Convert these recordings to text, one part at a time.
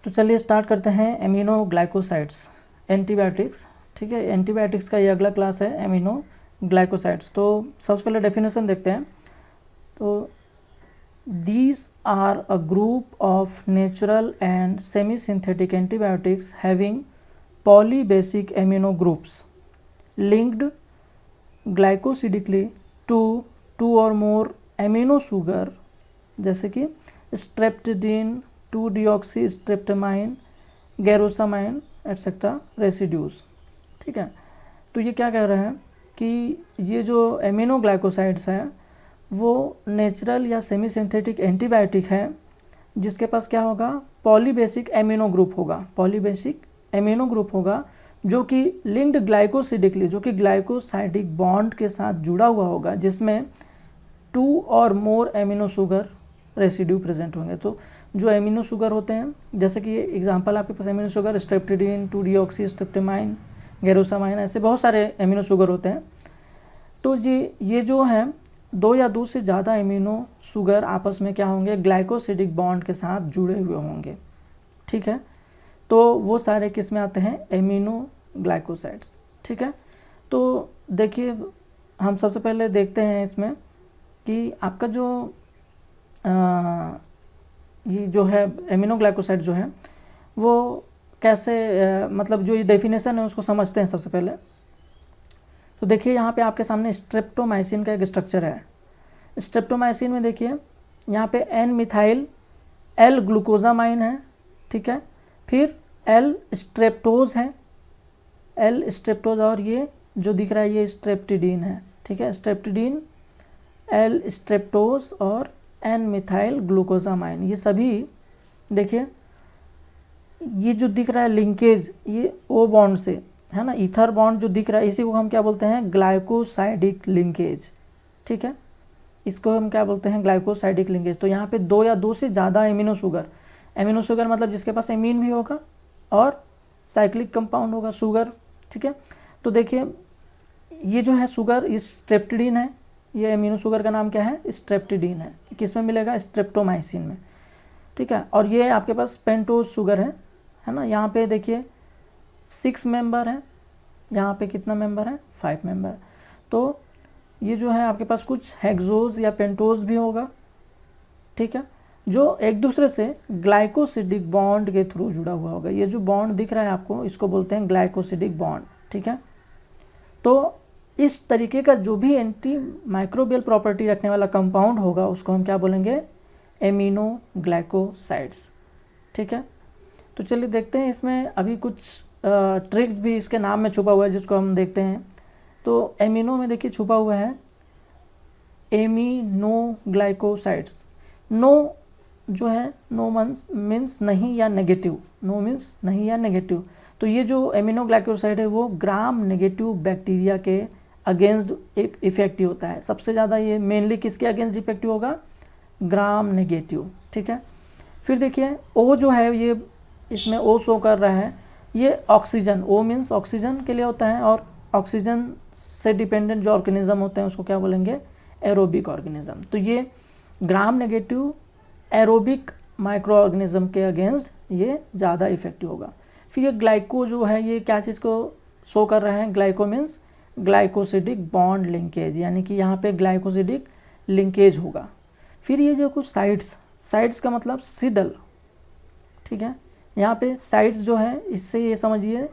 तो चलिए स्टार्ट करते हैं एमिनो ग्लाइकोसाइड्स एंटीबायोटिक्स। ठीक है, एंटीबायोटिक्स का ये अगला क्लास है एमिनो ग्लाइकोसाइड्स। तो सबसे पहले डेफिनेशन देखते हैं। तो these are a group of natural and semi-synthetic antibiotics having polybasic amino groups linked glycosidically to two or more amino sugar जैसे कि स्ट्रेप्टोडीन, 2-deoxystreptamine, गैरोसामाइन एट्सेट्रा रेसिड्यूज। ठीक है, तो ये क्या कह रहे हैं कि ये जो एमिनो ग्लाइकोसाइड्स हैं वो नेचुरल या सेमी सिंथेटिक एंटीबायोटिक है जिसके पास क्या होगा, पॉलीबेसिक एमिनो ग्रुप होगा। पॉलीबेसिक एमिनो ग्रुप होगा जो कि लिंक्ड ग्लाइकोसिडिकली, जो कि ग्लाइकोसाइडिक बॉन्ड के साथ जुड़ा हुआ होगा, जिसमें 2 और मोर एमिनो शुगर रेसिड्यू प्रेजेंट होंगे। तो जो एमिनो शुगर होते हैं, जैसे कि एग्जांपल आपके पास एमिनो शुगर स्ट्रेप्टोडीन, 2-deoxystreptamine, गैरोसामाइन, ऐसे बहुत सारे एमिनो शुगर होते हैं। तो ये जो है 2 या 2 से ज़्यादा एमिनो शुगर आपस में क्या होंगे, ग्लाइकोसिडिक बॉन्ड के साथ जुड़े हुए होंगे। ठीक है, तो वो सारे किस में आते हैं, एमिनो ग्लाइकोसाइड्स। ठीक है, तो देखिए हम सबसे पहले देखते हैं इसमें कि आपका जो ये जो है एमिनो ग्लाइकोसाइड जो है वो कैसे मतलब जो ये डेफिनेशन है उसको समझते हैं सबसे पहले। तो देखिए यहाँ पे आपके सामने स्ट्रेप्टोमाइसिन का एक स्ट्रक्चर है। स्ट्रेप्टोमाइसिन में देखिए यहाँ पे एन मिथाइल एल ग्लूकोजामाइन है। ठीक है, फिर एल स्ट्रेप्टोज है, एल स्ट्रेप्टोज, और ये जो दिख रहा है ये स्ट्रेप्टिडीन है। ठीक है, स्ट्रेप्टिडीन, एल स्ट्रेप्टोज और एन मिथाइल ग्लूकोजामाइन, ये सभी देखिए ये जो दिख रहा है लिंकेज, ये ओ बॉन्ड से है ना, ईथर बॉन्ड जो दिख रहा है इसी को हम क्या बोलते हैं, ग्लाइकोसाइडिक लिंकेज। ठीक है, इसको हम क्या बोलते हैं, ग्लाइकोसाइडिक लिंकेज। तो यहाँ पे 2 या 2 से ज़्यादा एमिनो शुगर मतलब जिसके पास एमीन भी होगा और साइक्लिक कंपाउंड होगा शुगर। ठीक है, तो देखिए ये जो है शुगर, ये स्ट्रेप्टिडीन है, ये एमिनो शुगर का नाम क्या है, स्ट्रेप्टिडीन है। किस में मिलेगा, स्ट्रेप्टोमाइसिन में। ठीक है, और ये आपके पास पेंटोज शुगर है ना। यहाँ पे देखिए 6 मेंबर है, यहाँ पे कितना मेंबर है, 5 मेंबर। तो ये जो है आपके पास कुछ हेक्सोज या पेंटोज भी होगा। ठीक है, जो एक दूसरे से ग्लाइकोसिडिक बॉन्ड के थ्रू जुड़ा हुआ होगा। ये जो बॉन्ड दिख रहा है आपको, इसको बोलते हैं ग्लाइकोसिडिक बॉन्ड। ठीक है, तो इस तरीके का जो भी एंटी माइक्रोबियल प्रॉपर्टी रखने वाला कंपाउंड होगा उसको हम क्या बोलेंगे, एमिनो ग्लाइकोसाइड्स। ठीक है, तो चलिए देखते हैं इसमें अभी कुछ ट्रिक्स भी इसके नाम में छुपा हुआ है जिसको हम देखते हैं। तो एमिनो में देखिए छुपा हुआ है एमिनो ग्लाइकोसाइड्स। नो जो है, नो मीन्स नहीं या नेगेटिव, नो मीन्स नहीं या नेगेटिव। तो ये जो एमिनो ग्लाइकोसाइड है वो ग्राम नेगेटिव बैक्टीरिया के अगेंस्ट इफेक्टिव होता है। सबसे ज़्यादा ये मेनली किसके अगेंस्ट इफेक्टिव होगा, ग्राम नेगेटिव। ठीक है, फिर देखिए ओ जो है, ये इसमें ओ शो कर रहा है, ये ऑक्सीजन, ओ मीन्स ऑक्सीजन के लिए होता है, और ऑक्सीजन से डिपेंडेंट जो ऑर्गेनिज्म होते हैं उसको क्या बोलेंगे, एरोबिक ऑर्गेनिज्म। तो ये gram negative aerobic micro organism के अगेंस्ट ये ज़्यादा इफेक्टिव होगा। फिर ये ग्लाइको जो है, ये क्या चीज़ को शो कर रहे हैं, glyco means glycosidic bond linkage, यानी कि यहाँ पे ग्लाइकोसिडिक लिंकेज होगा। फिर ये जो कुछ साइड्स का मतलब सिडल। ठीक है, यहाँ पे साइड्स जो है, इससे ये समझिए,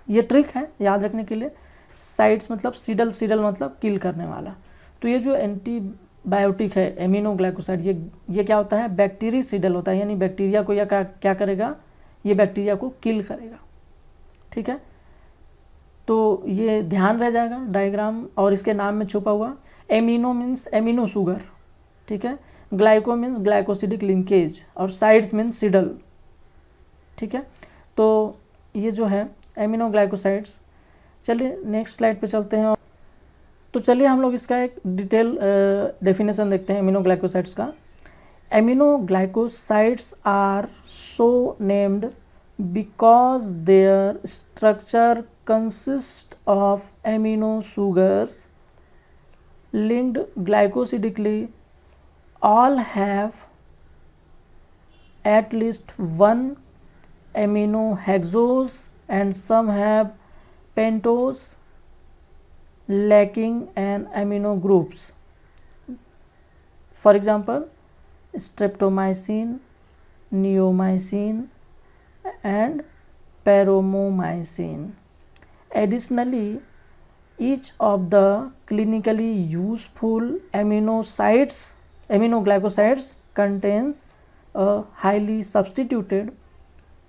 ये ट्रिक है याद रखने के लिए। साइड्स मतलब सिडल मतलब किल करने वाला। तो ये जो एंटीबायोटिक है एमिनो ग्लाइकोसाइड, ये क्या होता है, बैक्टीरिसिडल होता है, यानी बैक्टीरिया को या क्या करेगा, ये बैक्टीरिया को किल करेगा। ठीक है, तो ये ध्यान रह जाएगा डायग्राम और इसके नाम में छुपा हुआ। Amino means amino sugar. ठीक है, ग्लाइको मीन्स ग्लाइकोसिडिक लिंकेज, और साइड्स मीन्स सिडल। ठीक है, तो ये जो है एमिनो ग्लाइकोसाइड्स। चलिए नेक्स्ट स्लाइड पे चलते हैं। तो चलिए हम लोग इसका एक डिटेल डेफिनेशन देखते हैं एमिनो ग्लाइकोसाइड्स का। Amino glycosides are so named because their structure consist of amino sugars linked glycosidically, all have at least one amino hexose and some have pentose lacking an amino groups. For example, streptomycin, neomycin and paromomycin. Additionally, each of the clinically useful aminoglycosides contains a highly substituted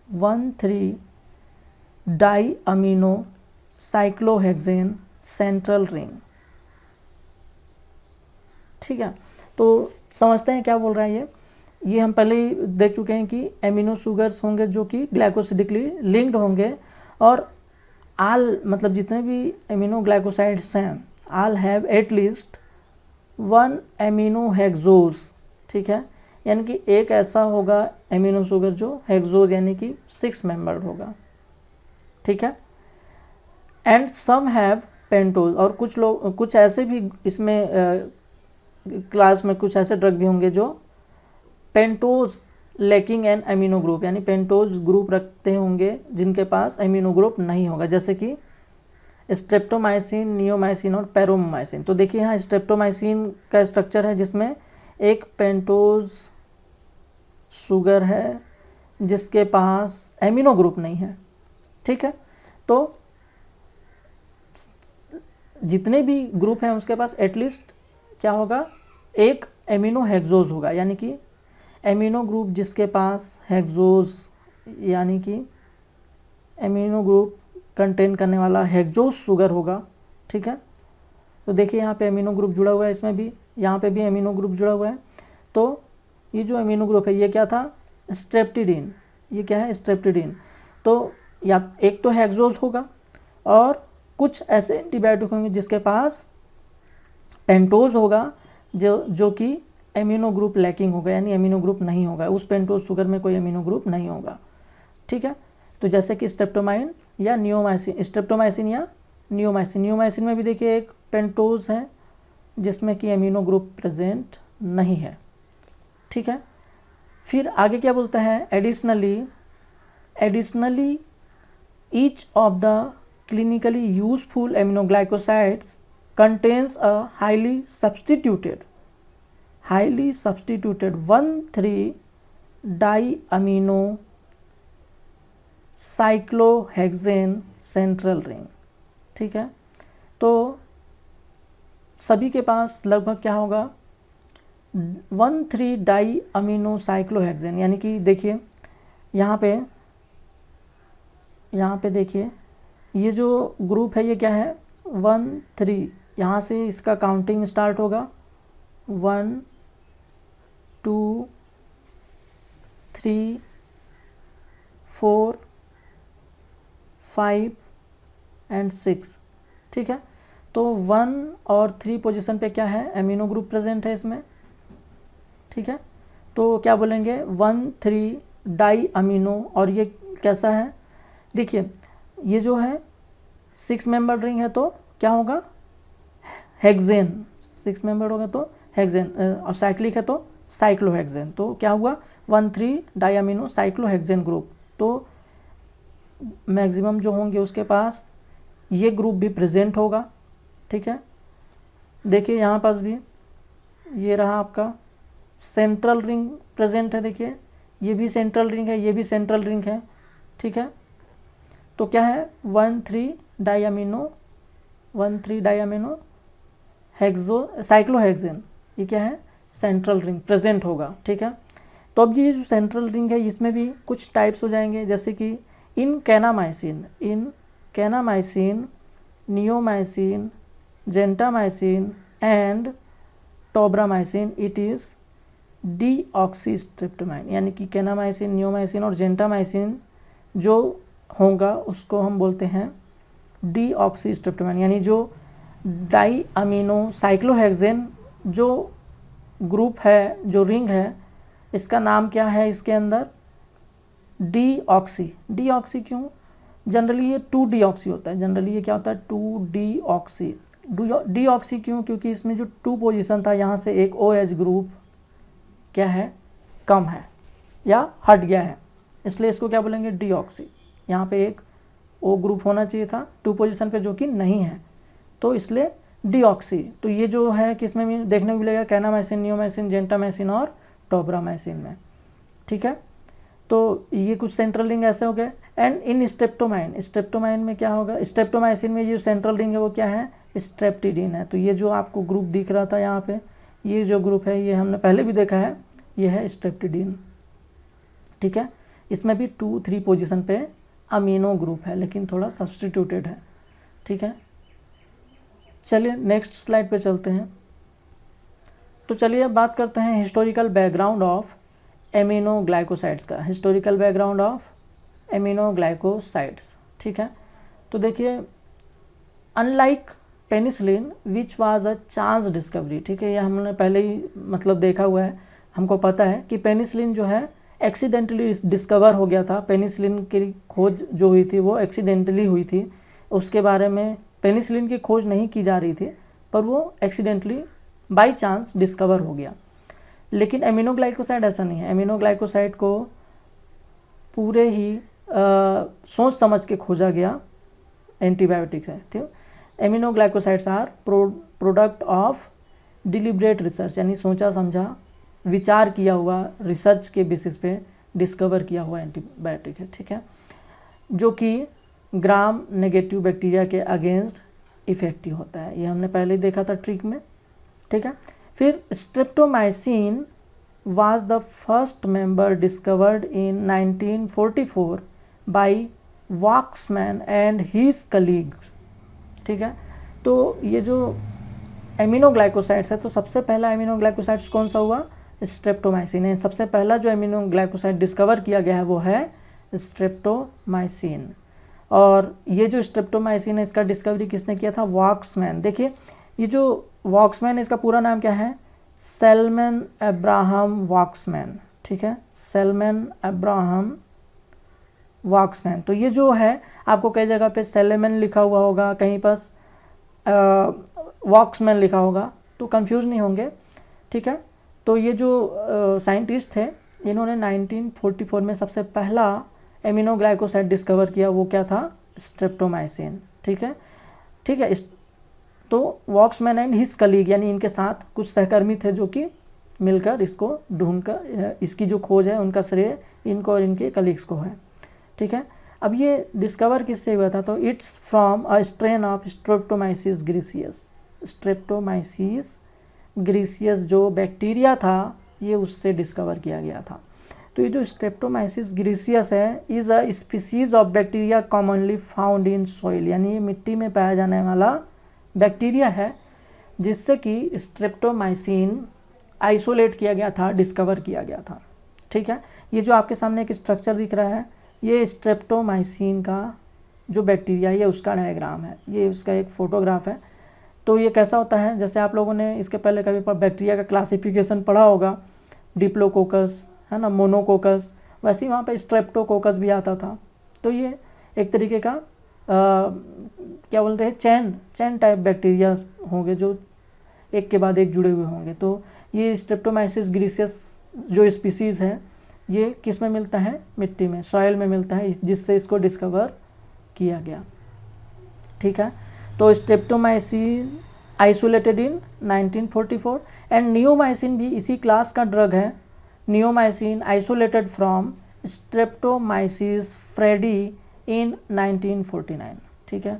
1,3-diaminocyclohexane central ring. ठीक है, तो समझते हैं क्या बोल रहा है ये हम पहले ही देख चुके हैं कि एमिनो शुगर्स होंगे जो कि ग्लाइकोसिडिकली लिंक्ड होंगे, और आल मतलब जितने भी एमिनो ग्लाइकोसाइड्स हैं all have at least 1 amino hexose. ठीक है, यानी कि एक ऐसा होगा एमिनो शुगर जो हेक्सोज यानी कि 6 मेंबर्ड होगा. ठीक है, एंड सम हैव पेंटोज, और कुछ ऐसे भी इसमें क्लास में कुछ ऐसे ड्रग भी होंगे जो pentose lacking an amino group, यानी पेंटोज ग्रुप रखते होंगे जिनके पास एमिनो ग्रुप नहीं होगा, जैसे कि स्ट्रेप्टोमाइसिन, नियोमाइसिन और पैरोमाइसिन. तो देखिए यहाँ स्ट्रेप्टोमाइसिन का स्ट्रक्चर है जिसमें एक पेंटोज शुगर है जिसके पास एमिनो ग्रुप नहीं है. ठीक है, तो जितने भी ग्रुप हैं उसके पास एटलीस्ट क्या होगा, एक एमिनो हेक्सोज होगा, यानी कि एमिनो ग्रुप जिसके पास हेक्सोज यानी कि एमिनो ग्रुप कंटेन करने वाला हेक्सोज शुगर होगा. ठीक है, तो देखिए यहाँ पे एमिनो ग्रुप जुड़ा हुआ है, इसमें भी यहाँ पे भी एमिनो ग्रुप जुड़ा हुआ है. तो ये जो एमिनो ग्रुप है ये क्या था, स्ट्रेप्टिडीन. ये क्या है, स्ट्रेप्टिडीन. तो या एक तो हेक्सोज होगा और कुछ ऐसे एंटीबायोटिक होंगे जिसके पास पेंटोज होगा जो कि एमिनो ग्रुप लैकिंग होगा, यानी एमिनो ग्रुप नहीं होगा, उस पेंटोज शुगर में कोई एमिनो ग्रुप नहीं होगा. ठीक है, तो जैसे कि स्ट्रेप्टोमाइन या नियोमाइसिन, स्ट्रेप्टोमाइसिन या नियोमाइसिन. नियोमाइसिन में भी देखिए एक पेंटोज है जिसमें कि एमिनो ग्रुप प्रेजेंट नहीं है. ठीक है, फिर आगे क्या बोलते हैं, additionally each of the clinically useful aminoglycosides contains a highly substituted 1,3-diaminocyclohexane central ring. ठीक है, तो सभी के पास लगभग क्या होगा, 1,3-diaminocyclohexane, यानी कि देखिए यहाँ पे देखिए ये जो ग्रुप है ये क्या है, 1,3. यहाँ से इसका काउंटिंग स्टार्ट होगा, 1, 2, 3, 4, 5 एंड 6. ठीक है, तो 1 और 3 पोजीशन पे क्या है, एमिनो ग्रुप प्रेजेंट है इसमें. ठीक है, तो क्या बोलेंगे, 1,3-डाई अमीनो. और ये कैसा है, देखिए ये जो है 6 मेंबर रिंग है तो क्या होगा, हेक्सेन. 6 मेंबर होगा तो हेक्सेन, और साइक्लिक है तो साइक्लोहेक्सेन. तो क्या हुआ, 1,3-डाइअमीनो साइक्लोहेक्सेन ग्रुप. तो मैक्सिमम जो होंगे उसके पास ये ग्रुप भी प्रेजेंट होगा. ठीक है, देखिए यहाँ पास भी ये रहा आपका सेंट्रल रिंग प्रेजेंट है. देखिए ये भी सेंट्रल रिंग है, ये भी सेंट्रल रिंग है. ठीक है, तो क्या है, 1,3-डाइअमीनो साइक्लोहेक्सेन, ये क्या है, सेंट्रल रिंग प्रेजेंट होगा. ठीक है, तो अब ये जो सेंट्रल रिंग है इसमें भी कुछ टाइप्स हो जाएंगे, जैसे कि in kanamycin, neomycin, gentamicin and tobramycin it is deoxystreptamine. यानी कि कैनामाइसिन, नियोमाइसिन और जेंटामाइसिन जो होगा उसको हम बोलते हैं डीऑक्सीस्ट्रिप्टोमाइन, यानी जो डाई अमीनो साइक्लोहेक्सेन जो ग्रुप है, जो रिंग है, इसका नाम क्या है इसके अंदर, डीऑक्सी. क्यों, जनरली ये 2-डीऑक्सी होता है. जनरली ये क्या होता है, 2-डीऑक्सी. डीऑक्सी क्यों, क्योंकि इसमें जो 2 पोजीशन था यहाँ से एक OH ग्रुप क्या है, कम है या हट गया है. इसलिए इसको क्या बोलेंगे, डीऑक्सी। यहाँ पे एक O ग्रुप होना चाहिए था 2 पोजीशन पे, जो कि नहीं है, तो इसलिए डीऑक्सी। तो ये जो है किस में देखने को मिलेगा, कैनामाइसिन, नियोमाइसिन, जेंटामाइसिन और टोब्रामाइसिन में। ठीक है, तो ये कुछ सेंट्रल रिंग ऐसे हो गए। एंड इन स्ट्रेप्टोमाइन, स्ट्रेप्टोमाइन में क्या होगा, स्ट्रेप्टोमाइसिन में ये सेंट्रल रिंग है वो क्या है, स्ट्रेप्टिडीन है। तो ये जो आपको ग्रुप दिख रहा था यहाँ पे, ये जो ग्रुप है ये हमने पहले भी देखा है, ये है स्ट्रेप्टिडीन। ठीक है, इसमें भी 2-3 पोजीशन पे अमीनो ग्रुप है, लेकिन थोड़ा सब्स्टिट्यूटेड है। ठीक है, चलिए नेक्स्ट स्लाइड पे चलते हैं। तो चलिए अब बात करते हैं हिस्टोरिकल बैकग्राउंड ऑफ एमिनोग्लाइकोसाइड्स का, हिस्टोरिकल बैकग्राउंड ऑफ एमिनोग्लाइकोसाइड्स। ठीक है, तो देखिए unlike penicillin which was a chance discovery, ठीक है, ये हमने पहले ही मतलब देखा हुआ है, हमको पता है कि पेनिसिलिन जो है एक्सीडेंटली डिस्कवर हो गया था। पेनिसिलिन की खोज जो हुई थी वो एक्सीडेंटली हुई थी, उसके बारे में पेनिसिलिन की खोज नहीं की जा रही थी, पर वो एक्सीडेंटली बाय चांस डिस्कवर हो गया। लेकिन एमिनोग्लाइकोसाइड ऐसा नहीं है, एमिनोग्लाइकोसाइड को पूरे ही सोच समझ के खोजा गया एंटीबायोटिक है। ठीक, aminoglycosides are product of deliberate research, यानी सोचा समझा विचार किया हुआ रिसर्च के बेसिस पे डिस्कवर किया हुआ एंटीबायोटिक है। ठीक है, जो कि ग्राम नेगेटिव बैक्टीरिया के अगेंस्ट इफेक्टिव होता है, ये हमने पहले ही देखा था ट्रिक में। ठीक है, फिर streptomycin was the first member discovered in 1944 by Waxman and his colleagues। ठीक है, तो ये जो एमिनोग्लाइकोसाइड्स है, तो सबसे पहला एमिनोग्लाइकोसाइड्स कौन सा हुआ, स्ट्रेप्टोमाइसिन है। सबसे पहला जो एमिनोग्लाइकोसाइड डिस्कवर किया गया है वो है स्ट्रेप्टोमाइसिन। और ये जो स्ट्रेप्टोमाइसिन है इसका डिस्कवरी किसने किया था, वॉक्समैन। देखिए ये जो वॉक्समैन है इसका पूरा नाम क्या है, सैलमन अब्राहम वॉक्समैन। ठीक है, सैलमन अब्राहम वॉक्समैन। तो ये जो है आपको कई जगह पे सैलमन लिखा हुआ होगा, कहीं पर वॉक्समैन लिखा होगा, तो कंफ्यूज नहीं होंगे। ठीक है, तो ये जो साइंटिस्ट थे इन्होंने 1944 में सबसे पहला एमिनोग्लाइकोसाइड डिस्कवर किया, वो क्या था, स्ट्रेप्टोमाइसिन। ठीक है, ठीक है, तो वॉक्समैन एंड हिज कलीग, यानी इनके साथ कुछ सहकर्मी थे जो कि मिलकर इसको ढूंढकर इसकी जो खोज है उनका श्रेय इनको और इनके कलीग्स को है। ठीक है, अब ये डिस्कवर किससे हुआ था, तो it's from a strain of Streptomyces griseus. Streptomyces griseus जो बैक्टीरिया था ये उससे डिस्कवर किया गया था। तो ये जो स्ट्रेप्टोमाइसिस ग्रीसियस है is a species of bacteria commonly found in soil, यानी ये मिट्टी में पाया जाने वाला बैक्टीरिया है जिससे कि स्ट्रेप्टोमाइसिन आइसोलेट किया गया था, डिस्कवर किया गया था। ठीक है, ये जो आपके सामने एक स्ट्रक्चर दिख रहा है ये स्ट्रेप्टोमाइसिन का जो बैक्टीरिया है ये उसका डायग्राम है, ये उसका एक फ़ोटोग्राफ है। तो ये कैसा होता है, जैसे आप लोगों ने इसके पहले कभी बैक्टीरिया का क्लासिफिकेशन पढ़ा होगा, डिप्लोकोकस है ना, मोनोकोकस, वैसे ही वहाँ पे स्ट्रेप्टोकोकस भी आता था। तो ये एक तरीके का क्या बोलते हैं, चैन टाइप बैक्टीरिया होंगे जो एक के बाद एक जुड़े हुए होंगे। तो ये स्ट्रेप्टोमाइसिस ग्रीसियस जो स्पीसीज़ है ये किस में मिलता है, मिट्टी में, सॉइल में मिलता है, जिससे इसको डिस्कवर किया गया। ठीक है, तो streptomycin isolated in 1944 and neomycin भी इसी क्लास का ड्रग है। Neomycin isolated from Streptomyces fradiae in 1949। ठीक है,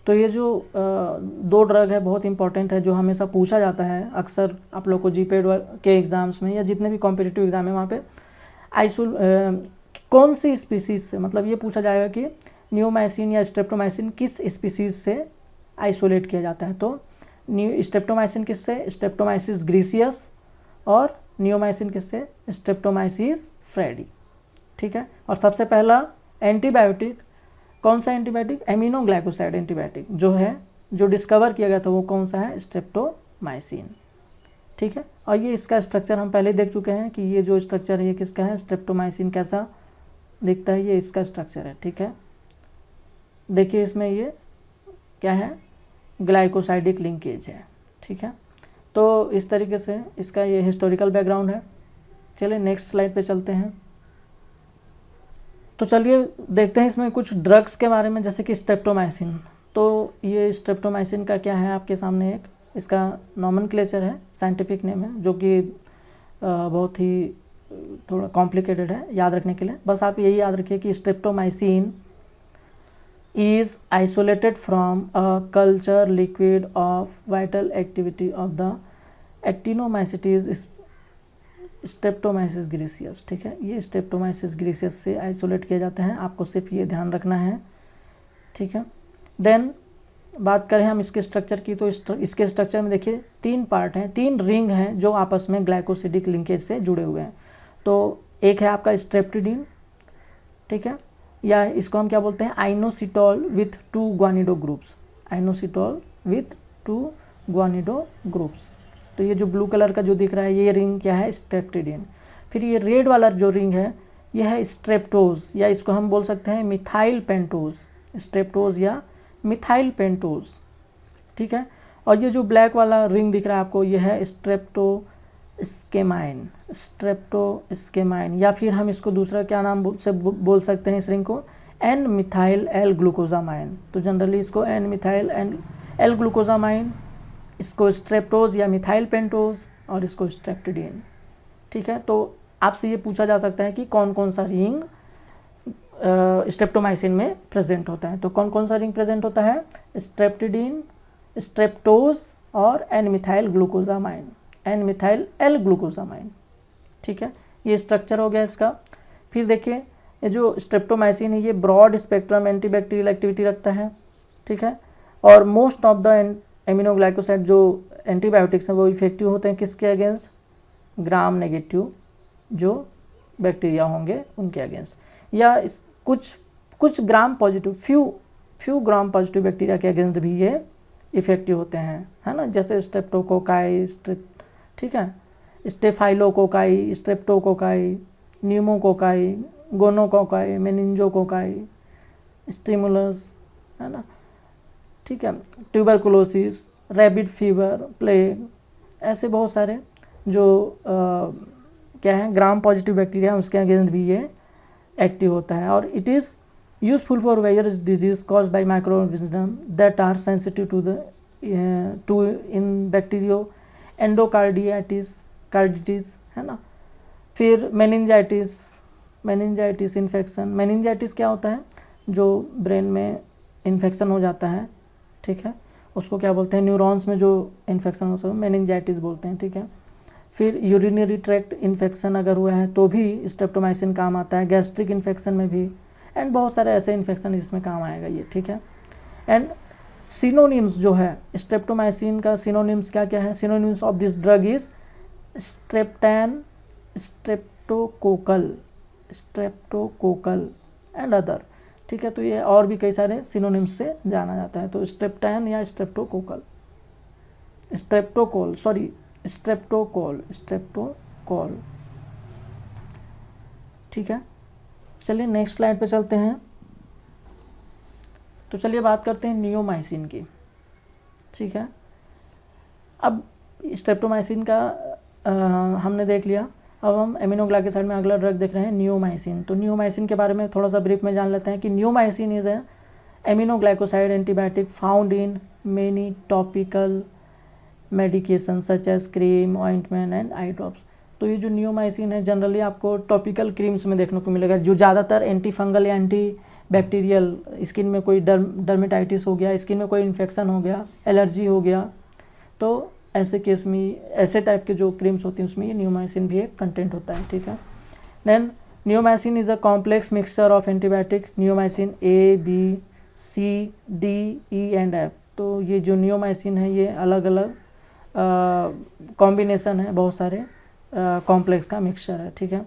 तो ये जो दो ड्रग है बहुत इंपॉर्टेंट है, जो हमेशा पूछा जाता है अक्सर आप लोग को जीपेड के एग्ज़ाम्स में या जितने भी कॉम्पिटिटिव एग्ज़ाम है वहाँ पे कौन सी स्पीसीज़ से, मतलब ये पूछा जाएगा कि नियोमाइसिन या स्ट्रेप्टोमाइसिन किस स्पीसीज़ से आइसोलेट किया जाता है। तो स्ट्रेप्टोमाइसिन किससे, स्ट्रेप्टोमाइसिस ग्रीसियस, और नियोमाइसिन किससे, स्ट्रेप्टोमाइसिस फ्रेडी। ठीक है, और सबसे पहला एंटीबायोटिक कौन सा एंटीबायोटिक, एमिनोग्लाइकोसाइड एंटीबायोटिक जो है, जो डिस्कवर किया गया था वो कौन सा है, स्ट्रेप्टोमाइसिन। ठीक है, और ये इसका स्ट्रक्चर हम पहले देख चुके हैं कि ये जो स्ट्रक्चर है ये किसका है, स्ट्रेप्टोमाइसिन कैसा दिखता है, ये इसका स्ट्रक्चर है। ठीक है, देखिए इसमें ये क्या है, ग्लाइकोसाइडिक लिंकेज है। ठीक है, तो इस तरीके से इसका ये हिस्टोरिकल बैकग्राउंड है। चलिए नेक्स्ट स्लाइड पे चलते हैं। तो चलिए देखते हैं इसमें कुछ ड्रग्स के बारे में, जैसे कि स्ट्रेप्टोमाइसिन। तो ये स्ट्रेप्टोमाइसिन का क्या है आपके सामने, एक इसका नॉमेनक्लेचर है, साइंटिफिक नेम है, जो कि बहुत ही थोड़ा कॉम्प्लिकेटेड है याद रखने के लिए। बस आप यही याद रखिए कि streptomycin is isolated from a culture liquid of vital activity of the actinomycetes Streptomyces gracious. ठीक है, ये स्ट्रेप्टोमाइसिस ग्रेसियस से आइसोलेट किया जाता है, आपको सिर्फ ये ध्यान रखना है। ठीक है, देन बात करें हम इसके स्ट्रक्चर की, तो इसके स्ट्रक्चर में देखिए 3 पार्ट हैं, 3 रिंग हैं जो आपस में ग्लाइकोसिडिक लिंकेज से जुड़े हुए हैं। तो एक है आपका स्ट्रेप्टिडीन, ठीक है, या इसको हम क्या बोलते हैं, inositol with 2 guanido groups, inositol with 2 guanido groups. तो ये जो ब्लू कलर का जो दिख रहा है ये रिंग क्या है, स्ट्रेप्टिडीन। फिर ये रेड वाला जो रिंग है ये है स्ट्रेप्टोज, या इसको हम बोल सकते हैं मिथाइल पेंटोज, स्ट्रेप्टोज या मिथाइल पेंटोज। ठीक है, और ये जो ब्लैक वाला रिंग दिख रहा है आपको ये है स्ट्रेप्टोस्केमाइन, स्ट्रेप्टोस्केमाइन, या फिर हम इसको दूसरा क्या नाम से बोल सकते हैं इस रिंग को, एन मिथाइल एल ग्लूकोजामाइन। तो जनरली इसको एन मिथाइल एल ग्लूकोजामाइन, इसको स्ट्रेप्टोज या मिथाइल पेंटोज, और इसको स्ट्रेप्टिडीन। ठीक है, तो आपसे ये पूछा जा सकता है कि कौन कौन सा रिंग स्ट्रेप्टोमाइसिन में प्रेजेंट होता है। तो कौन कौन सा रिंग प्रेजेंट होता है, स्ट्रेप्टिडीन, स्ट्रेप्टोज और N methyl glucosamine, N methyl L glucosamine. ठीक है, ये स्ट्रक्चर हो गया इसका। फिर देखिए ये जो स्ट्रेप्टोमाइसिन है ये ब्रॉड स्पेक्ट्रम एंटीबैक्टीरियल एक्टिविटी रखता है। ठीक है, और मोस्ट ऑफ द एमिनोग्लाइकोसाइड जो एंटीबायोटिक्स हैं वो इफेक्टिव होते हैं किसके अगेंस्ट, ग्राम नेगेटिव जो बैक्टीरिया होंगे उनके अगेंस्ट, या कुछ ग्राम पॉजिटिव, फ्यू ग्राम पॉजिटिव बैक्टीरिया के अगेंस्ट भी ये इफेक्टिव होते हैं, है ना, जैसे स्ट्रेप्टोकोकाई, ठीक है, स्टेफाइलोकोकाई, स्ट्रेप्टोकोकाई, न्यूमोकोकाई, गोनोकोकाई, मेनिंजोकोकाई, स्टिमुलस, है ना, ठीक है, ट्यूबरकुलोसिस, रैबिड फीवर, प्लेग, ऐसे बहुत सारे जो क्या है ग्राम पॉजिटिव बैक्टीरिया उसके अगेंस्ट भी ये एक्टिव होता है। और it is useful for various disease cause by microorganism that are sensitive to in bacterial endocarditis, carditis, है ना। फिर मेनिंजाइटिस इन्फेक्शन, मेनिंजाइटिस क्या होता है, जो ब्रेन में इन्फेक्शन हो जाता है, ठीक है, उसको क्या बोलते हैं, न्यूरॉन्स में जो इन्फेक्शन होता है मेनिंजाइटिस बोलते हैं। ठीक है, फिर यूरिनरी ट्रैक्ट इन्फेक्शन अगर हुआ है तो भी स्ट्रेप्टोमाइसिन काम आता है, गैस्ट्रिक इन्फेक्शन में भी, एंड बहुत सारे ऐसे इन्फेक्शन जिसमें काम आएगा ये। ठीक है, एंड सिनोनिम्स जो है स्ट्रेप्टोमाइसिन का, सिनोनिम्स क्या क्या है, synonyms of this drug is streptan, streptococcal and other. ठीक है, तो ये और भी कई सारे सिनोनिम्स से जाना जाता है। तो स्ट्रेप्टैन या स्ट्रेप्टोकोकल, स्ट्रेप्टोकोल। ठीक है, चलिए नेक्स्ट स्लाइड पे चलते हैं। तो चलिए बात करते हैं नियोमाइसिन की। ठीक है, अब स्ट्रेप्टोमाइसिन का हमने देख लिया, अब हम एमिनोग्लाइकोसाइड में अगला ड्रग देख रहे हैं नियोमाइसिन। तो नियोमाइसिन के बारे में थोड़ा सा ब्रीफ में जान लेते हैं कि neomycin is a aminoglycoside antibiotic found in many topical medication such as cream, ointment and eye drops. तो ये जो नियोमाइसिन है जनरली आपको टॉपिकल क्रीम्स में देखने को मिलेगा, जो ज़्यादातर एंटी फंगल या एंटी बैक्टीरियल, स्किन में कोई डर्मेटाइटिस हो गया, स्किन में कोई इन्फेक्शन हो गया, एलर्जी हो गया, तो ऐसे केस में ऐसे टाइप के जो क्रीम्स होती हैं उसमें ये नियोमाइसिन भी एक कंटेंट होता है। ठीक है, then neomycin is a complex mixture of antibiotic neomycin A, B, C, D, E and F। तो ये जो नियोमाइसिन है ये अलग अलग कॉम्बिनेशन है, बहुत सारे कॉम्प्लेक्स का मिक्सचर है। ठीक है,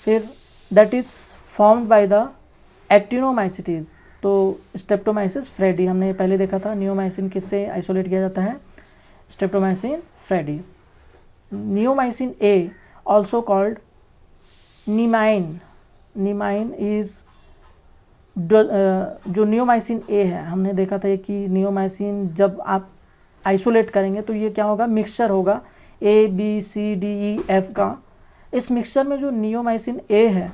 फिर that is formed by the actinomycetes. तो स्ट्रेप्टोमाइसिस फ्रेडी हमने पहले देखा था, नियोमाइसिन किससे आइसोलेट किया जाता है, streptomycin fradiae. Neomycin A also called neamine is जो नियोमाइसिन A है हमने देखा था कि नियोमाइसिन जब आप आइसोलेट करेंगे तो ये क्या होगा, मिक्सचर होगा A, B, C, D, E, F का। इस मिक्सचर में जो नियोमाइसिन A है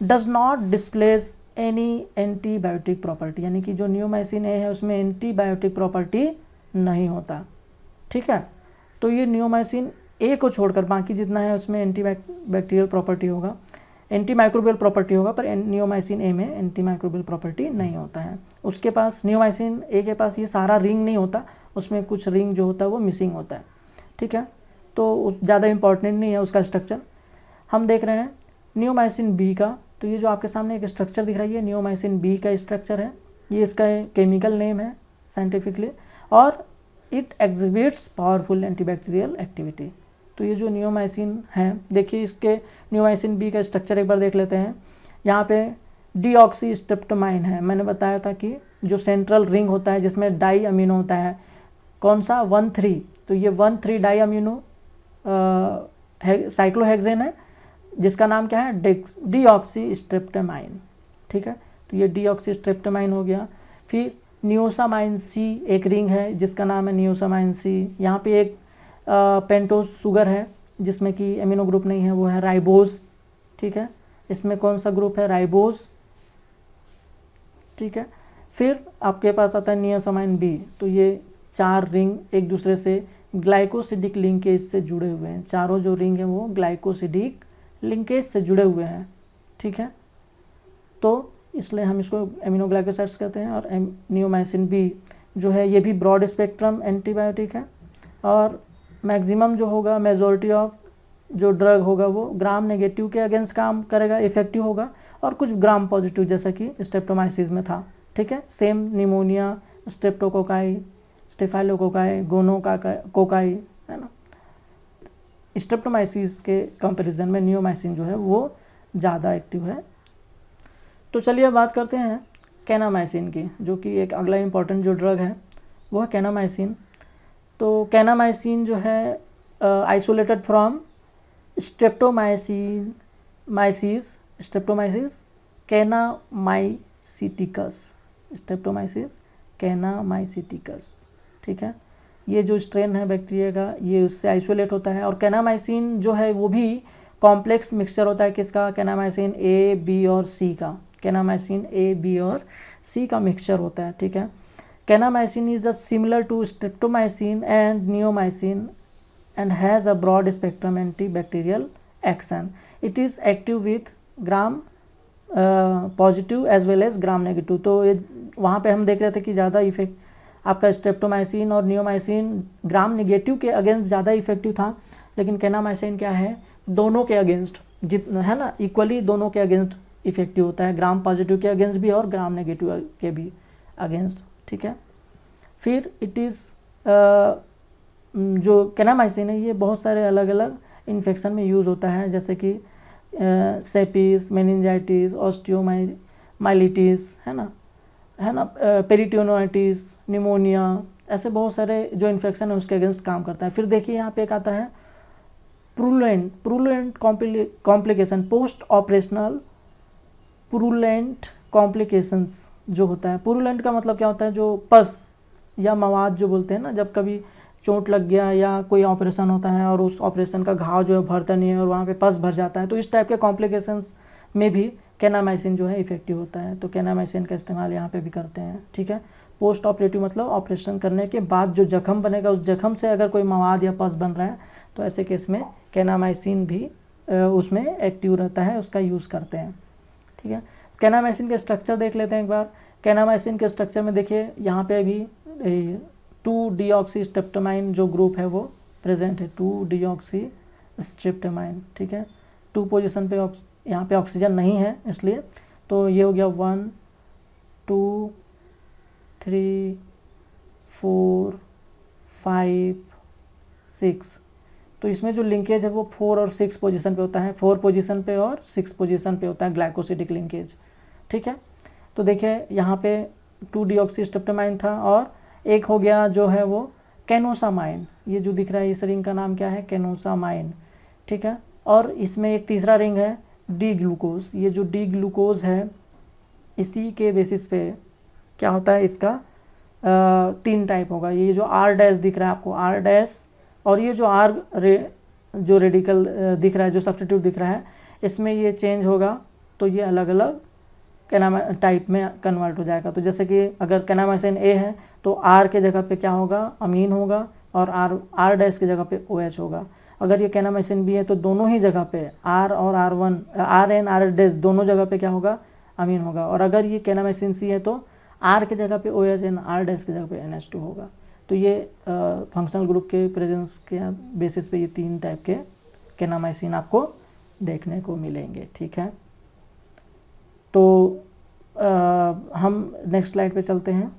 does not displace any antibiotic property, यानी कि जो नियोमाइसिन ए है उसमें एंटीबायोटिक प्रॉपर्टी नहीं होता, ठीक है। तो ये नियोमाइसिन ए को छोड़कर बाकी जितना है उसमें एंटीबैक्टीरियल प्रॉपर्टी होगा, एंटी माइक्रोबियल प्रॉपर्टी होगा, पर नियोमाइसिन ए में एंटी माइक्रोबियल प्रॉपर्टी नहीं होता है। उसके पास नियोमाइसिन ए के पास ये सारा रिंग नहीं होता, उसमें कुछ रिंग जो होता है वो मिसिंग होता है, ठीक है। तो ज़्यादा इंपॉर्टेंट नहीं है उसका स्ट्रक्चर। हम देख रहे हैं नियोमाइसिन बी का, तो ये जो आपके सामने एक स्ट्रक्चर दिख रहा है ये नियोमाइसिन बी का स्ट्रक्चर है, ये इसका केमिकल नेम है साइंटिफिकली, और it exhibits powerful antibacterial activity. तो ये जो नियोमाइसिन है, देखिए इसके नियोमाइसिन बी का स्ट्रक्चर एक बार देख लेते हैं। यहाँ पे डीऑक्सीस्ट्रिप्टोमाइन है, मैंने बताया था कि जो सेंट्रल रिंग होता है जिसमें डाई अमीनो होता है, कौन सा 1,3, तो ये 1,3 डाई अमीनो साइक्लोहेक्सेन है जिसका नाम क्या है डीऑक्सीस्ट्रिप्टोमाइन, ठीक है। तो ये डीऑक्सीस्ट्रिप्टोमाइन हो गया। फिर नियोसामाइन सी एक रिंग है जिसका नाम है नियोसामाइन सी। यहाँ पे एक पेंटोज शुगर है जिसमें कि एमिनो ग्रुप नहीं है, वो है राइबोज, ठीक है। इसमें कौन सा ग्रुप है, राइबोज, ठीक है। फिर आपके पास आता है नियोसामाइन बी, तो ये 4 रिंग एक दूसरे से ग्लाइकोसिडिक लिंकेज से जुड़े हुए हैं, चारों जो रिंग है वो ग्लाइकोसिडिक लिंकेज से जुड़े हुए हैं, ठीक है। तो इसलिए हम इसको एमिनोग्लाइकोसाइड्स कहते हैं। और नियोमाइसिन बी जो है ये भी ब्रॉड स्पेक्ट्रम एंटीबायोटिक है, और मैक्सिमम जो होगा मेजॉरिटी ऑफ जो ड्रग होगा वो ग्राम नेगेटिव के अगेंस्ट काम करेगा, इफेक्टिव होगा, और कुछ ग्राम पॉजिटिव जैसा कि स्ट्रेप्टोमाइसिस में था, ठीक है। Same pneumonia, streptococci, staphylococci, gonococci, है ना। स्ट्रेप्टोमाइसिस के कंपैरिजन में नियोमाइसिन जो है वो ज़्यादा एक्टिव है। तो चलिए बात करते हैं कैनामाइसिन की, जो कि एक अगला इम्पॉर्टेंट जो ड्रग है वो है कैनामाइसिन। तो कैनामाइसिन जो है आइसोलेटेड फ्रॉम स्ट्रेप्टोमाइसिस कैनामाइसिटिकस, ठीक है। ये जो स्ट्रेन है बैक्टीरिया का ये उससे आइसोलेट होता है। और कैनामाइसिन जो है वो भी कॉम्प्लेक्स मिक्सचर होता है किसका, कैनामाइसिन ए, बी और सी का, कैनामाइसिन ए, बी और सी का मिक्सचर होता है, ठीक है। Kanamycin is similar to streptomycin and neomycin and has a broad spectrum antibacterial action. It is active with gram positive as well as gram negative. तो ये वहाँ पे हम देख रहे थे कि ज़्यादा इफेक्ट आपका स्ट्रेप्टोमाइसिन और नियोमाइसिन ग्राम नेगेटिव के अगेंस्ट ज़्यादा इफेक्टिव था, लेकिन कैनामाइसिन क्या है, दोनों के अगेंस्ट है ना, इक्वली दोनों के अगेंस्ट इफेक्टिव होता है, ग्राम पॉजिटिव के अगेंस्ट भी और ग्राम नेगेटिव के भी अगेंस्ट, ठीक है। फिर इट इज़ जो कैनामाइसिन है ये बहुत सारे अलग अलग इन्फेक्शन में यूज़ होता है, जैसे कि सेपिस, मेनिंजाइटिस, ऑस्टियोमाइलिटिस, है ना, पेरिटोनिटिस, निमोनिया, ऐसे बहुत सारे जो इन्फेक्शन है उसके अगेंस्ट काम करता है। फिर देखिए यहाँ पे एक आता है प्रूलेंट कॉम्प्लिकेशन, पोस्ट ऑपरेशनल प्रूलेंट कॉम्प्लिकेशंस जो होता है। प्रूलेंट का मतलब क्या होता है, जो पस या मवाद जो बोलते हैं ना, जब कभी चोट लग गया या कोई ऑपरेशन होता है और उस ऑपरेशन का घाव जो है भरता नहीं है और वहाँ पे पस भर जाता है, तो इस टाइप के कॉम्प्लिकेशंस में भी कैनामाइसिन जो है इफेक्टिव होता है। तो कैनामाइसिन का इस्तेमाल यहाँ पे भी करते हैं, ठीक है। पोस्ट ऑपरेटिव मतलब ऑपरेशन करने के बाद जो जख्म बनेगा उस जख्म से अगर कोई मवाद या पस बन रहा है तो ऐसे केस में कैनामाइसिन भी उसमें एक्टिव रहता है, उसका यूज़ करते हैं, ठीक है। कैनामाइसिन का स्ट्रक्चर देख लेते हैं एक बार। कैनामाइसिन के स्ट्रक्चर में देखिए यहाँ पे भी 2-डीऑक्सीस्ट्रेप्टोमाइन जो ग्रुप है वो प्रेजेंट है, 2-डीऑक्सीस्ट्रेप्टोमाइन, ठीक है। 2 पोजीशन पे यहाँ पे ऑक्सीजन नहीं है इसलिए, तो ये हो गया 1 2 3 4 5 6। तो इसमें जो लिंकेज है वो 4 और 6 पोजीशन पे होता है, 4 पोजीशन पे और 6 पोजीशन पे होता है ग्लाइकोसिडिक लिंकेज, ठीक है। तो देखिए यहाँ पे 2-डीऑक्सीस्ट्रेप्टोमाइन था और एक हो गया जो है वो कैनोसामाइन, ये जो दिख रहा है इस रिंग का नाम क्या है, कैनोसामाइन, ठीक है। और इसमें एक तीसरा रिंग है डी ग्लूकोज। ये जो डी ग्लूकोज है इसी के बेसिस पे क्या होता है, इसका 3 टाइप होगा। ये जो R- दिख रहा है आपको, R-, और ये जो जो रेडिकल दिख रहा है, जो सब्स्टिट्यूट दिख रहा है, इसमें ये चेंज होगा तो ये अलग अलग टाइप में कन्वर्ट हो जाएगा। तो जैसे कि अगर केनामाइसिन ए है तो आर के जगह पे क्या होगा, अमीन होगा, और आर डैश की जगह पे OH होगा। अगर ये केनामाइसिन बी है तो दोनों ही जगह पे आर और R1 are N R dash दोनों जगह पे क्या होगा, अमीन होगा। और अगर ये केनामाइसिन सी है तो आर के जगह पे OH एन, आर डैश की जगह पे NH2 होगा। तो ये फंक्शनल ग्रुप के प्रेजेंस के बेसिस पे ये 3 टाइप के केनामाइसिन आपको देखने को मिलेंगे। ठीक है, तो हम नेक्स्ट स्लाइड पे चलते हैं।